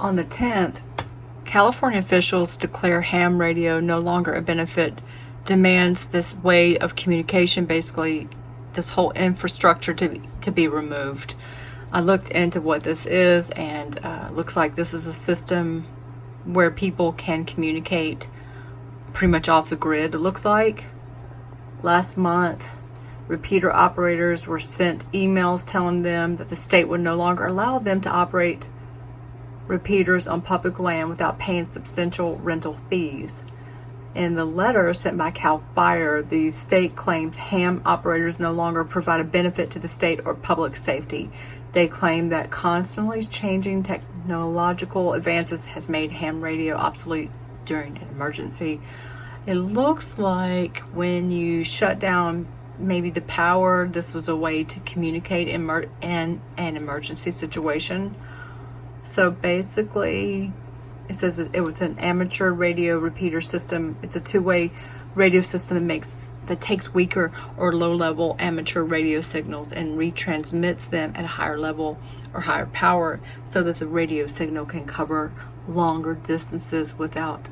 On the 10th, California officials declare ham radio no longer a benefit, demands this way of communication, basically this whole infrastructure to be removed. I looked into what this is, and looks like this is a system where people can communicate pretty much off the grid, it looks like. Last month, repeater operators were sent emails telling them that the state would no longer allow them to operate repeaters on public land without paying substantial rental fees. In the letter sent by Cal Fire, the state claimed ham operators no longer provide a benefit to the state or public safety. They claim that constantly changing technological advances has made ham radio obsolete during an emergency. It looks like when you shut down maybe the power, this was a way to communicate in an emergency situation. So basically, it says it was an amateur radio repeater system. It's a two-way radio system that takes weaker or low-level amateur radio signals and retransmits them at a higher level or higher power so that the radio signal can cover longer distances without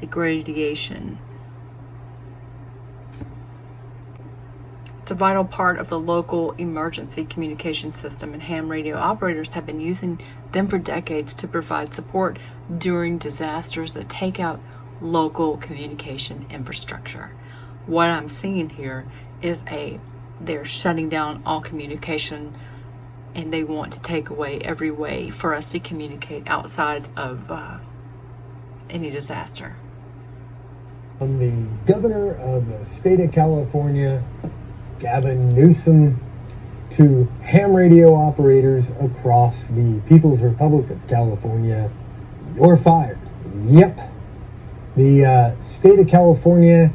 degradation. It's a vital part of the local emergency communication system, and ham radio operators have been using them for decades to provide support during disasters that take out local communication infrastructure. What I'm seeing here is they're shutting down all communication, and they want to take away every way for us to communicate outside of any disaster. From the governor of the state of California, Gavin Newsom, to ham radio operators across the People's Republic of California, you're fired. Yep. The state of California,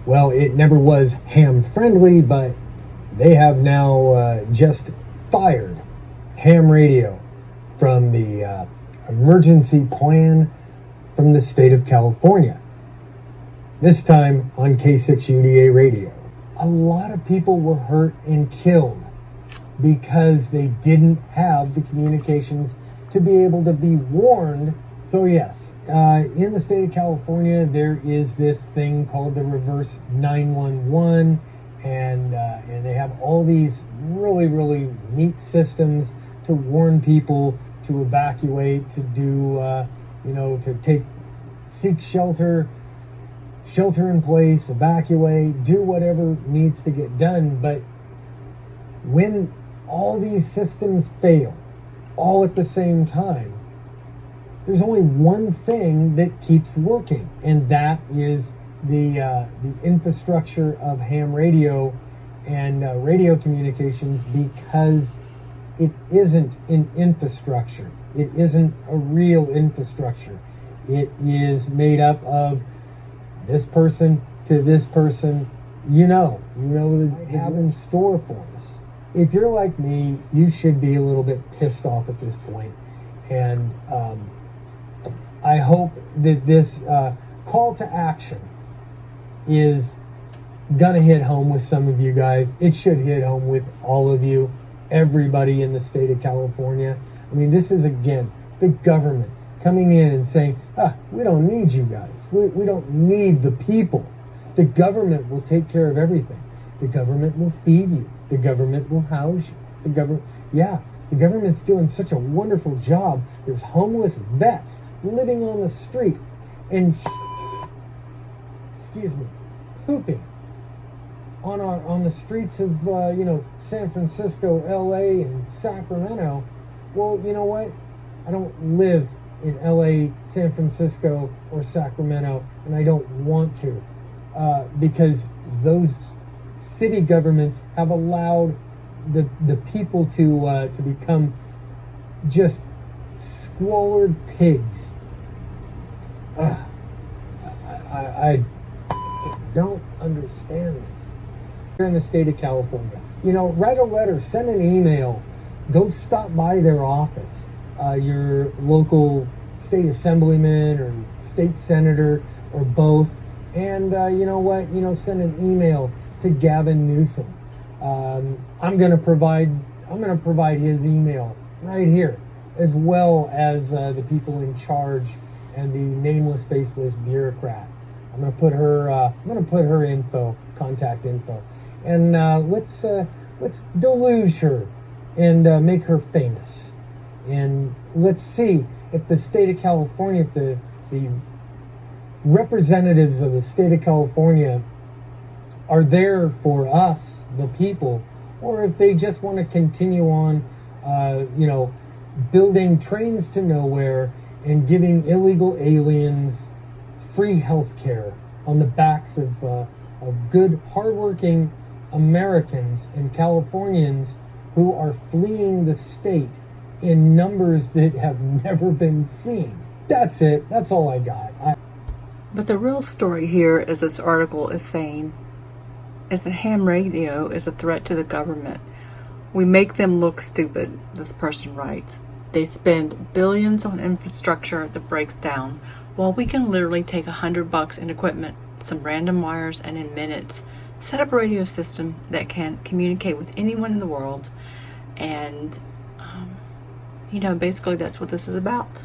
well, it never was ham friendly, but they have now just fired ham radio from the emergency plan from the state of California. This time on K6UDA radio. A lot of people were hurt and killed because they didn't have the communications to be able to be warned. So yes, in the state of California, there is this thing called the reverse 911, and they have all these really, really neat systems to warn people to evacuate, to do, to seek shelter in place, evacuate, do whatever needs to get done. But when all these systems fail, all at the same time, there's only one thing that keeps working, and that is the infrastructure of ham radio and radio communications, because it isn't an infrastructure. It isn't a real infrastructure. It is made up of this person to this person, you know what they have in store for us. If you're like me, you should be a little bit pissed off at this point. And I hope that this call to action is gonna hit home with some of you guys. It should hit home with all of you, everybody in the state of California. I mean, this is, again, the government coming in and saying, we don't need you guys. We don't need the people. The government will take care of everything. The government will feed you. The government will house you. The government's doing such a wonderful job. There's homeless vets living on the street and pooping on the streets of San Francisco, LA, and Sacramento. Well, you know what? I don't live in LA, San Francisco, or Sacramento, and I don't want to, because those city governments have allowed the people to become just squalid pigs. I don't understand this. Here in the state of California, write a letter, send an email, go stop by their office. Your local state assemblyman or state senator or both, and send an email to Gavin Newsom. I'm going to provide his email right here. as well as the people in charge and the nameless, faceless bureaucrat. I'm gonna put her contact info, and let's deluge her and make her famous. And let's see if the state of California, if the representatives of the state of California are there for us, the people, or if they just want to continue on, building trains to nowhere and giving illegal aliens free health care on the backs of good, hardworking Americans and Californians who are fleeing the state in numbers that have never been seen. That's it. That's all I got. But the real story here, as this article is saying, is that ham radio is a threat to the government. We make them look stupid, this person writes. They spend billions on infrastructure that breaks down, while we can literally take $100 in equipment, some random wires, and in minutes set up a radio system that can communicate with anyone in the world. And, basically that's what this is about.